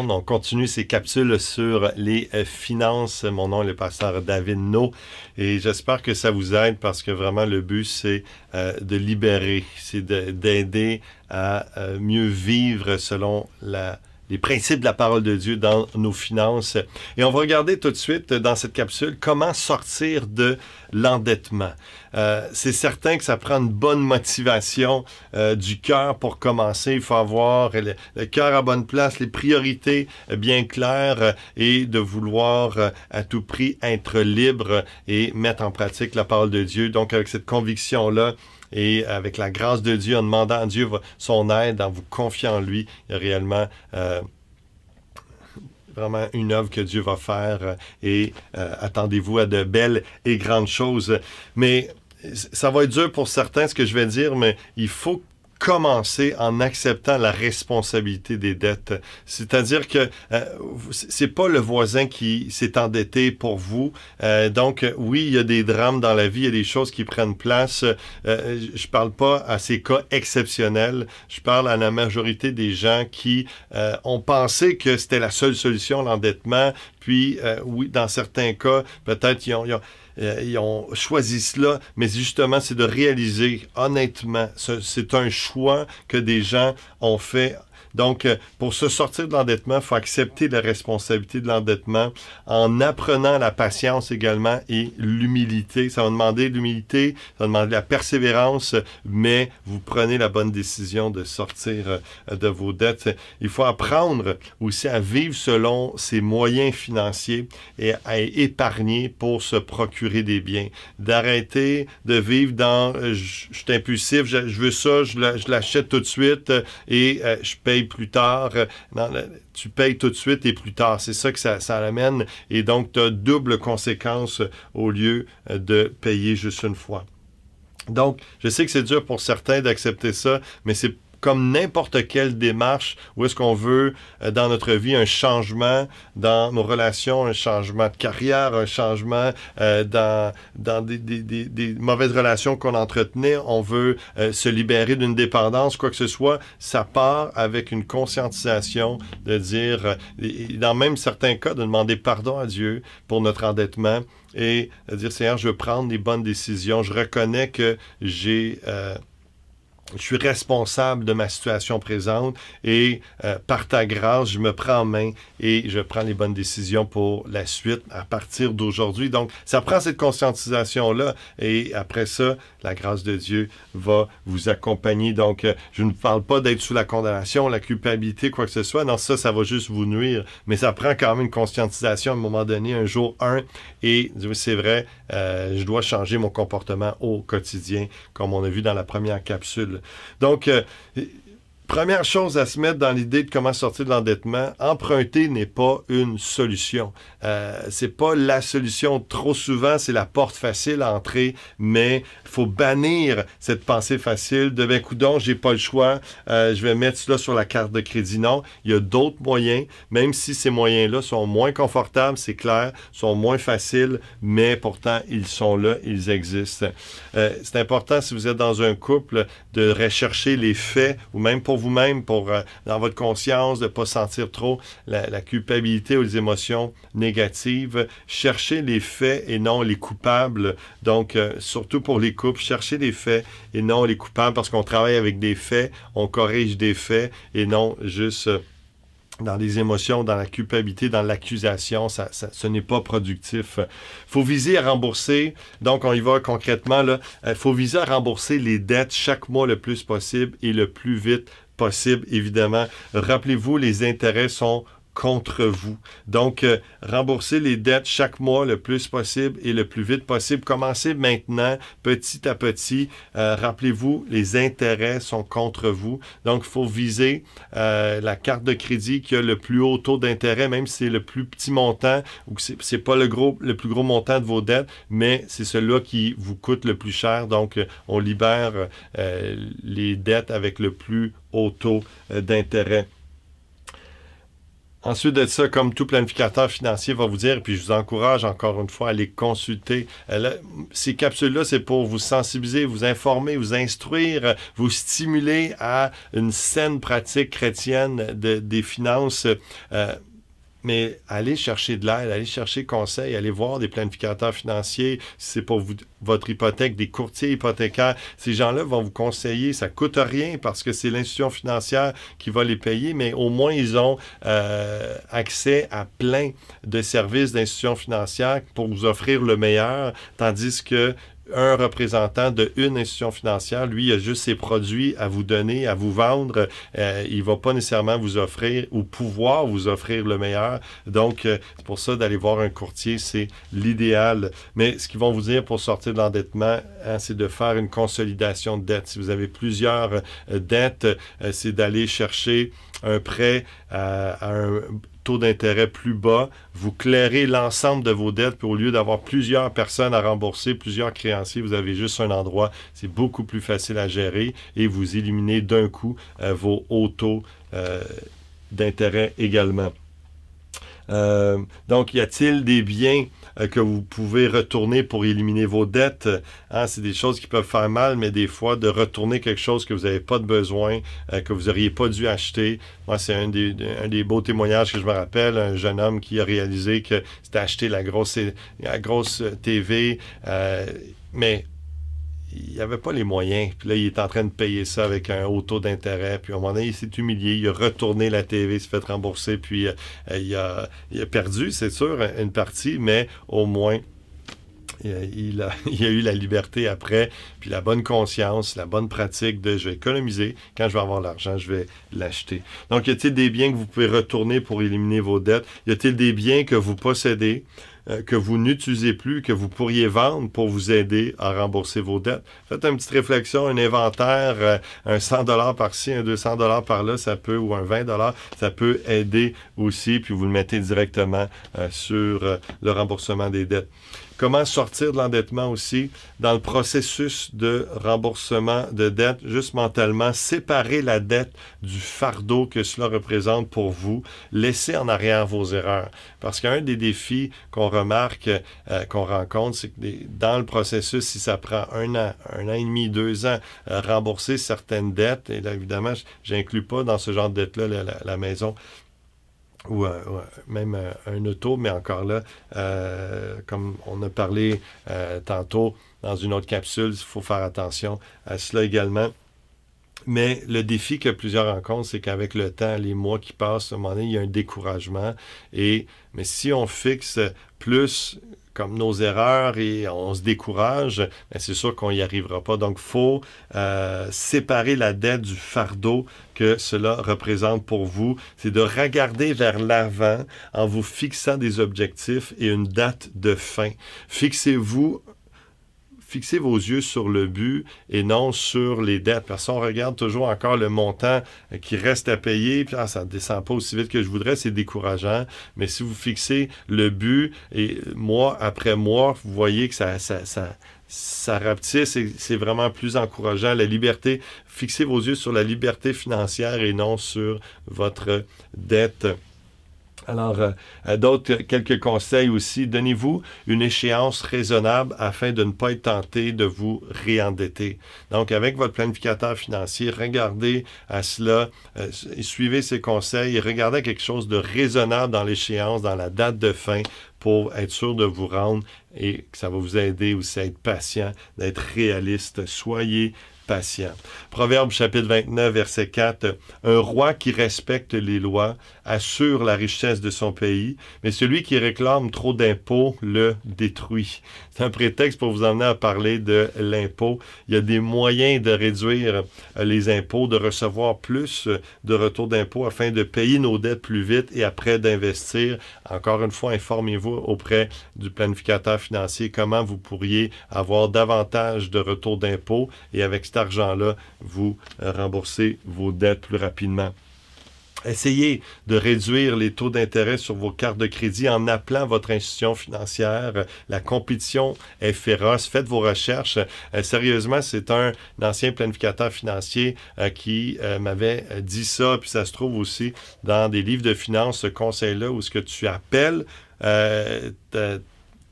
ensemble. On continue ces capsules sur les finances. Mon nom est le pasteur David No et j'espère que ça vous aide parce que vraiment le but c'est de libérer, c'est d'aider à mieux vivre selon les principes de la parole de Dieu dans nos finances. Et on va regarder tout de suite dans cette capsule comment sortir de l'endettement. C'est certain que ça prend une bonne motivation du cœur pour commencer. Il faut avoir le cœur à bonne place, les priorités bien claires et de vouloir à tout prix être libre et mettre en pratique la parole de Dieu. Donc avec cette conviction-là, et avec la grâce de Dieu, en demandant à Dieu son aide, en vous confiant en lui, il y a réellement vraiment une œuvre que Dieu va faire et attendez-vous à de belles et grandes choses. Mais ça va être dur pour certains, ce que je vais dire, mais il faut commencer en acceptant la responsabilité des dettes. C'est-à-dire que c'est pas le voisin qui s'est endetté pour vous. Donc, oui, il y a des drames dans la vie, il y a des choses qui prennent place. Je parle pas à ces cas exceptionnels. Je parle à la majorité des gens qui ont pensé que c'était la seule solution, l'endettement. Puis, oui, dans certains cas, peut-être ils ont choisi cela, mais justement, c'est de réaliser, honnêtement, c'est un choix que des gens ont fait. Donc, pour se sortir de l'endettement, il faut accepter la responsabilité de l'endettement en apprenant la patience également et l'humilité. Ça va demander l'humilité, ça va demander la persévérance, mais vous prenez la bonne décision de sortir de vos dettes. Il faut apprendre aussi à vivre selon ses moyens financiers et à épargner pour se procurer des biens. D'arrêter de vivre dans « je suis impulsif, je veux ça, je l'achète tout de suite et je paye plus tard. » Tu payes tout de suite et plus tard. C'est ça que ça amène. Et donc, tu as double conséquence au lieu de payer juste une fois. Donc, je sais que c'est dur pour certains d'accepter ça, mais c'est comme n'importe quelle démarche où est-ce qu'on veut dans notre vie un changement dans nos relations, un changement de carrière, un changement dans des mauvaises relations qu'on entretenait, on veut se libérer d'une dépendance, quoi que ce soit, ça part avec une conscientisation de dire, dans même certains cas, de demander pardon à Dieu pour notre endettement et de dire, Seigneur, je veux prendre les bonnes décisions, je reconnais que je suis responsable de ma situation présente et par ta grâce, je me prends en main et je prends les bonnes décisions pour la suite à partir d'aujourd'hui. Donc, ça prend cette conscientisation-là et après ça, la grâce de Dieu va vous accompagner. Donc, je ne parle pas d'être sous la condamnation, la culpabilité, quoi que ce soit. Non, ça va juste vous nuire. Mais ça prend quand même une conscientisation à un moment donné, un jour, et c'est vrai, je dois changer mon comportement au quotidien, comme on a vu dans la première capsule. Donc, première chose à se mettre dans l'idée de comment sortir de l'endettement, emprunter n'est pas une solution. C'est pas la solution. Trop souvent, c'est la porte facile à entrer, mais il faut bannir cette pensée facile de « ben coudonc, j'ai pas le choix, je vais mettre cela sur la carte de crédit ». Non, il y a d'autres moyens, même si ces moyens-là sont moins confortables, c'est clair, sont moins faciles, mais pourtant, ils sont là, ils existent. C'est important, si vous êtes dans un couple, de rechercher les faits, ou même pour vous-même, dans votre conscience, de ne pas sentir trop la culpabilité ou les émotions négatives. Cherchez les faits et non les coupables. Donc, surtout pour les couples, cherchez les faits et non les coupables parce qu'on travaille avec des faits, on corrige des faits et non juste dans les émotions, dans la culpabilité, dans l'accusation, ce n'est pas productif. Faut viser à rembourser, donc on y va concrètement, là, faut viser à rembourser les dettes chaque mois le plus possible et le plus vite possible, évidemment. Rappelez-vous, les intérêts sont contre vous. Donc, remboursez les dettes chaque mois le plus possible et le plus vite possible. Commencez maintenant, petit à petit. Rappelez-vous, les intérêts sont contre vous. Donc, il faut viser la carte de crédit qui a le plus haut taux d'intérêt, même si c'est le plus petit montant ou que c'est pas le plus gros montant de vos dettes, mais c'est celui-là qui vous coûte le plus cher. Donc, on libère les dettes avec le plus haut taux d'intérêt. Ensuite de ça, comme tout planificateur financier va vous dire, puis je vous encourage encore une fois à les consulter. Ces capsules-là, c'est pour vous sensibiliser, vous informer, vous instruire, vous stimuler à une saine pratique chrétienne des finances. Mais allez chercher de l'aide, allez chercher conseil, allez voir des planificateurs financiers, si c'est pour votre hypothèque, des courtiers hypothécaires. Ces gens-là vont vous conseiller, ça ne coûte rien parce que c'est l'institution financière qui va les payer, mais au moins ils ont accès à plein de services d'institutions financières pour vous offrir le meilleur, tandis que un représentant d'une institution financière, lui, il a juste ses produits à vous donner, à vous vendre. Il ne va pas nécessairement vous offrir ou pouvoir vous offrir le meilleur. Donc, c'est pour ça d'aller voir un courtier, c'est l'idéal. Mais ce qu'ils vont vous dire pour sortir de l'endettement, c'est de faire une consolidation de dettes. Si vous avez plusieurs dettes, c'est d'aller chercher un prêt à un taux d'intérêt plus bas, vous clairez l'ensemble de vos dettes, puis au lieu d'avoir plusieurs personnes à rembourser, plusieurs créanciers, vous avez juste un endroit. C'est beaucoup plus facile à gérer et vous éliminez d'un coup vos hauts taux d'intérêt également. Donc, y a-t-il des biens que vous pouvez retourner pour éliminer vos dettes? C'est des choses qui peuvent faire mal, mais des fois, de retourner quelque chose que vous n'avez pas de besoin, que vous n'auriez pas dû acheter. Moi, c'est un des beaux témoignages que je me rappelle, un jeune homme qui a réalisé que c'était acheter la grosse TV, mais il n'avait pas les moyens. Puis là, il est en train de payer ça avec un haut taux d'intérêt. Puis à un moment donné, il s'est humilié. Il a retourné la TV, il s'est fait rembourser. Puis il a perdu, c'est sûr, une partie, mais au moins, il a eu la liberté après, puis la bonne conscience, la bonne pratique de je vais économiser. Quand je vais avoir l'argent, je vais l'acheter. Donc, y a-t-il des biens que vous pouvez retourner pour éliminer vos dettes? Y a-t-il des biens que vous possédez, que vous n'utilisez plus, que vous pourriez vendre pour vous aider à rembourser vos dettes? Faites une petite réflexion, un inventaire, un 100$ par-ci, un 200$ par-là, ça peut, ou un 20$, ça peut aider aussi, puis vous le mettez directement sur le remboursement des dettes. Comment sortir de l'endettement aussi dans le processus de remboursement de dette, juste mentalement, séparer la dette du fardeau que cela représente pour vous, laisser en arrière vos erreurs. Parce qu'un des défis qu'on remarque, qu'on rencontre, c'est que dans le processus, si ça prend un an et demi, 2 ans, rembourser certaines dettes, et là évidemment, j'inclus pas dans ce genre de dette-là la maison, ou même un auto, mais encore là, comme on a parlé tantôt dans une autre capsule, il faut faire attention à cela également. Mais le défi que plusieurs rencontrent, c'est qu'avec le temps, les mois qui passent, à un moment donné, il y a un découragement. Mais si on fixe plus comme nos erreurs et on se décourage, bien c'est sûr qu'on n'y arrivera pas. Donc, il faut séparer la dette du fardeau que cela représente pour vous. C'est de regarder vers l'avant en vous fixant des objectifs et une date de fin. Fixez vos yeux sur le but et non sur les dettes. Parce qu'on regarde toujours encore le montant qui reste à payer, puis ça ne descend pas aussi vite que je voudrais, c'est décourageant. Mais si vous fixez le but et mois après mois, vous voyez que ça rapetisse et c'est vraiment plus encourageant. La liberté, fixez vos yeux sur la liberté financière et non sur votre dette. Alors, quelques conseils aussi. Donnez-vous une échéance raisonnable afin de ne pas être tenté de vous réendetter. Donc, avec votre planificateur financier, regardez à cela, suivez ces conseils et regardez quelque chose de raisonnable dans l'échéance, dans la date de fin pour être sûr de vous rendre et que ça va vous aider aussi à être patient, d'être réaliste. Soyez patient. Proverbe chapitre 29, verset 4. Un roi qui respecte les lois assure la richesse de son pays, mais celui qui réclame trop d'impôts le détruit. C'est un prétexte pour vous emmener à parler de l'impôt. Il y a des moyens de réduire les impôts, de recevoir plus de retour d'impôts afin de payer nos dettes plus vite et après d'investir. Encore une fois, informez-vous auprès du planificateur financier comment vous pourriez avoir davantage de retour d'impôts et avec cet argent-là, vous remboursez vos dettes plus rapidement. Essayez de réduire les taux d'intérêt sur vos cartes de crédit en appelant votre institution financière. La compétition est féroce. Faites vos recherches. Sérieusement, c'est un ancien planificateur financier qui m'avait dit ça, puis ça se trouve aussi dans des livres de finances, ce conseil-là, où ce que tu appelles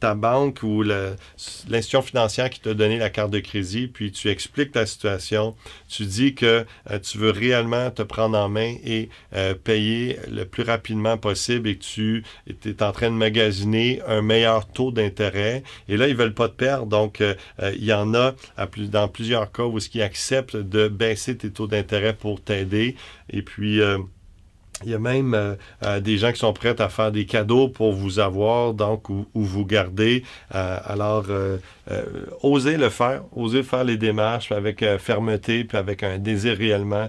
ta banque ou l'institution financière qui t'a donné la carte de crédit, puis tu expliques ta situation, tu dis que tu veux réellement te prendre en main et payer le plus rapidement possible et que tu es en train de magasiner un meilleur taux d'intérêt. Et là, ils ne veulent pas te perdre. Donc, il y en a dans plusieurs cas où ils acceptent de baisser tes taux d'intérêt pour t'aider. Et puis, il y a même des gens qui sont prêts à faire des cadeaux pour vous avoir, donc, ou vous garder. Alors, osez le faire. Osez faire les démarches avec fermeté, puis avec un désir réellement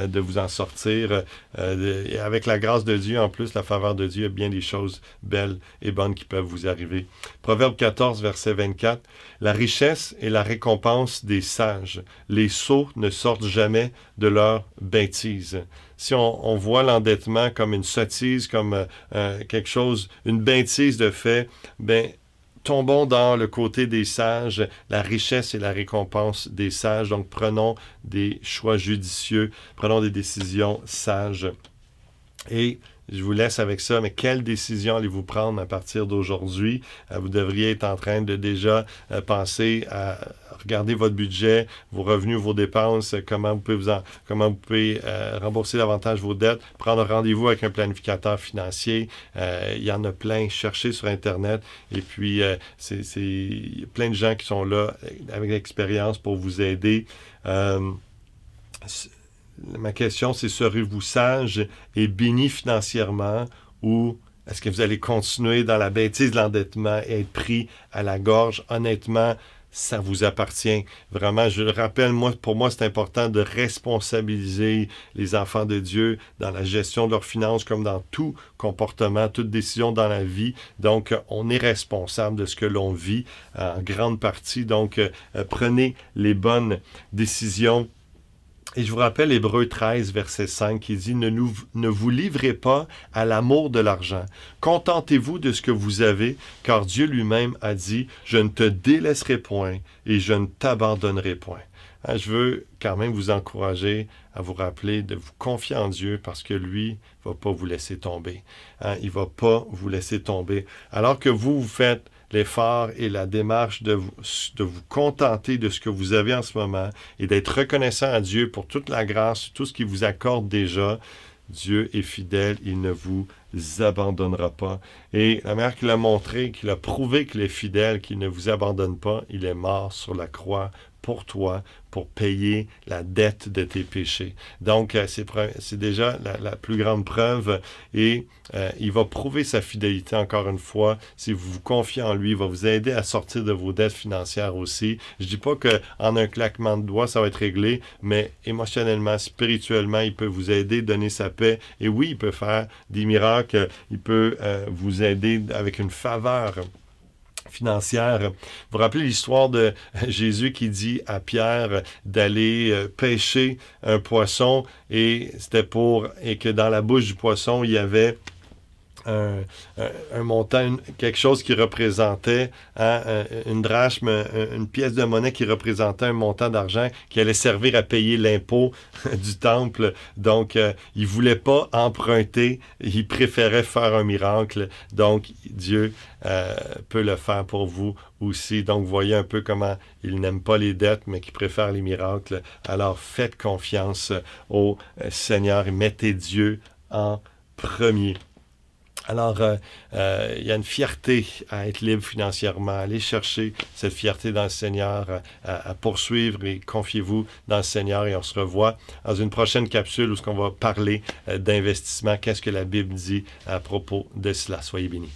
de vous en sortir. Avec la grâce de Dieu, en plus, la faveur de Dieu, il y a bien des choses belles et bonnes qui peuvent vous arriver. Proverbe 14, verset 24. La richesse est la récompense des sages. Les sots ne sortent jamais de leur bêtise. Si on voit l'endettement comme une sottise, comme quelque chose, une bêtise de fait, ben tombons dans le côté des sages. La richesse est la récompense des sages. Donc, prenons des choix judicieux, prenons des décisions sages. Et je vous laisse avec ça, mais quelle décision allez-vous prendre à partir d'aujourd'hui? Vous devriez être en train de déjà penser à regarder votre budget, vos revenus, vos dépenses, comment vous pouvez rembourser davantage vos dettes, prendre rendez-vous avec un planificateur financier. Il y en a plein, cherchez sur Internet. Et puis, c'est plein de gens qui sont là avec l'expérience pour vous aider. Ma question, c'est serez-vous sage et béni financièrement ou est-ce que vous allez continuer dans la bêtise de l'endettement et être pris à la gorge? Honnêtement, ça vous appartient. Vraiment, je le rappelle, pour moi, c'est important de responsabiliser les enfants de Dieu dans la gestion de leurs finances comme dans tout comportement, toute décision dans la vie. Donc, on est responsable de ce que l'on vit en grande partie. Donc, prenez les bonnes décisions. Et je vous rappelle Hébreux 13, verset 5, qui dit « Ne vous livrez pas à l'amour de l'argent. Contentez-vous de ce que vous avez, car Dieu lui-même a dit « Je ne te délaisserai point et je ne t'abandonnerai point. » Je veux quand même vous encourager à vous rappeler de vous confier en Dieu parce que lui ne va pas vous laisser tomber. Il ne va pas vous laisser tomber. Alors que vous faites l'effort et la démarche de vous contenter de ce que vous avez en ce moment et d'être reconnaissant à Dieu pour toute la grâce, tout ce qu'il vous accorde déjà. Dieu est fidèle, il ne vous abandonnera pas. Et la manière qu'il a montré, qu'il a prouvé qu'il est fidèle, qu'il ne vous abandonne pas, il est mort sur la croix pour toi, pour payer la dette de tes péchés. Donc, c'est déjà la plus grande preuve et il va prouver sa fidélité encore une fois. Si vous vous confiez en lui, il va vous aider à sortir de vos dettes financières aussi. Je dis pas qu'en un claquement de doigts, ça va être réglé, mais émotionnellement, spirituellement, il peut vous aider, donner sa paix. Et oui, il peut faire des miracles, il peut vous aider avec une faveur financière. Vous vous rappelez l'histoire de Jésus qui dit à Pierre d'aller pêcher un poisson et que dans la bouche du poisson, il y avait un montant, quelque chose qui représentait une drachme, une pièce de monnaie qui représentait un montant d'argent qui allait servir à payer l'impôt du temple. Donc, il ne voulait pas emprunter, il préférait faire un miracle. Donc, Dieu peut le faire pour vous aussi. Donc, vous voyez un peu comment il n'aime pas les dettes, mais qu'il préfère les miracles. Alors, faites confiance au Seigneur et mettez Dieu en premier. Alors, il y a une fierté à être libre financièrement. Allez chercher cette fierté dans le Seigneur, à poursuivre et confiez-vous dans le Seigneur. Et on se revoit dans une prochaine capsule où on va parler d'investissement. Qu'est-ce que la Bible dit à propos de cela? Soyez bénis.